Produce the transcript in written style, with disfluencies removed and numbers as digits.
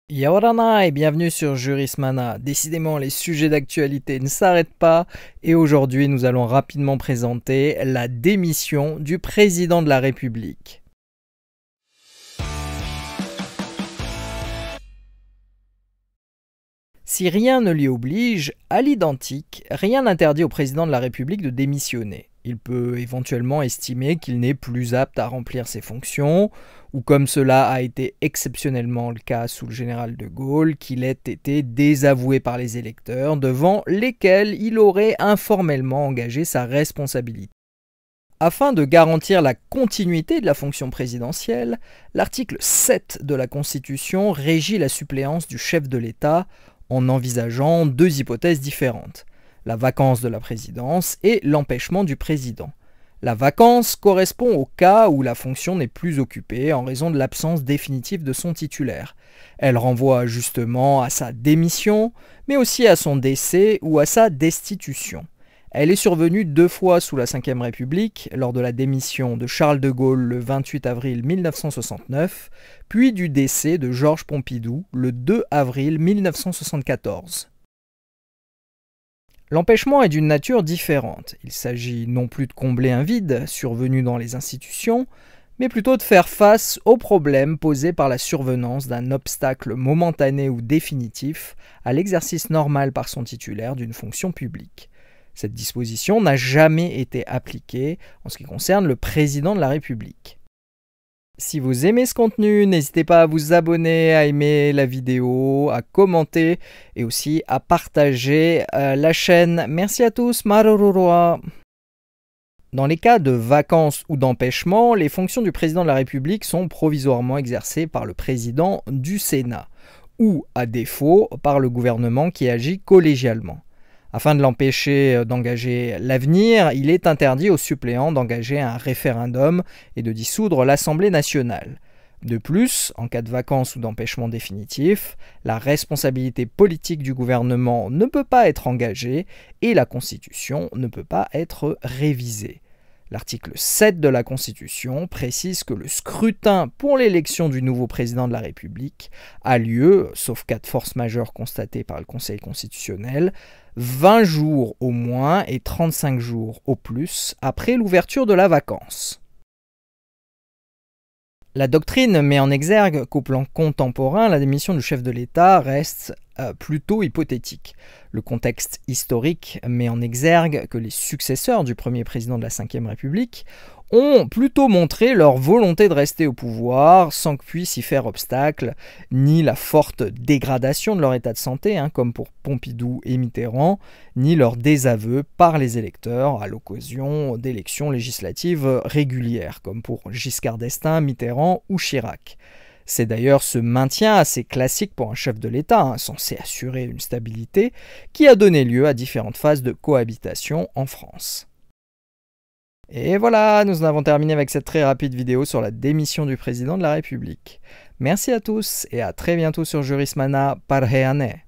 Yaorana et bienvenue sur Jurismana. Décidément, les sujets d'actualité ne s'arrêtent pas et aujourd'hui, nous allons rapidement présenter la démission du président de la République. Si rien ne l'y oblige, à l'identique, rien n'interdit au président de la République de démissionner. Il peut éventuellement estimer qu'il n'est plus apte à remplir ses fonctions, ou comme cela a été exceptionnellement le cas sous le général de Gaulle, qu'il ait été désavoué par les électeurs, devant lesquels il aurait informellement engagé sa responsabilité. Afin de garantir la continuité de la fonction présidentielle, l'article 7 de la Constitution régit la suppléance du chef de l'État en envisageant deux hypothèses différentes, la vacance de la présidence et l'empêchement du président. La vacance correspond au cas où la fonction n'est plus occupée en raison de l'absence définitive de son titulaire. Elle renvoie justement à sa démission, mais aussi à son décès ou à sa destitution. Elle est survenue deux fois sous la Ve République, lors de la démission de Charles de Gaulle le 28 avril 1969, puis du décès de Georges Pompidou le 2 avril 1974. L'empêchement est d'une nature différente. Il s'agit non plus de combler un vide survenu dans les institutions, mais plutôt de faire face aux problèmes posés par la survenance d'un obstacle momentané ou définitif à l'exercice normal par son titulaire d'une fonction publique. Cette disposition n'a jamais été appliquée en ce qui concerne le président de la République. Si vous aimez ce contenu, n'hésitez pas à vous abonner, à aimer la vidéo, à commenter et aussi à partager la chaîne. Merci à tous, Marororoa. Dans les cas de vacances ou d'empêchement, les fonctions du président de la République sont provisoirement exercées par le président du Sénat ou, à défaut, par le gouvernement qui agit collégialement. Afin de l'empêcher d'engager l'avenir, il est interdit aux suppléants d'engager un référendum et de dissoudre l'Assemblée nationale. De plus, en cas de vacances ou d'empêchement définitif, la responsabilité politique du gouvernement ne peut pas être engagée et la Constitution ne peut pas être révisée. L'article 7 de la Constitution précise que le scrutin pour l'élection du nouveau président de la République a lieu, sauf cas de force majeure constatée par le Conseil constitutionnel, 20 jours au moins et 35 jours au plus après l'ouverture de la vacance. La doctrine met en exergue qu'au plan contemporain, la démission du chef de l'État reste plutôt hypothétique. Le contexte historique met en exergue que les successeurs du premier président de la Ve République ont plutôt montré leur volonté de rester au pouvoir sans que puisse y faire obstacle ni la forte dégradation de leur état de santé, comme pour Pompidou et Mitterrand, ni leur désaveu par les électeurs à l'occasion d'élections législatives régulières, comme pour Giscard d'Estaing, Mitterrand ou Chirac. C'est d'ailleurs ce maintien assez classique pour un chef de l'État, censé assurer une stabilité, qui a donné lieu à différentes phases de cohabitation en France. Et voilà, nous en avons terminé avec cette très rapide vidéo sur la démission du président de la République. Merci à tous et à très bientôt sur Jurismana. Parheane.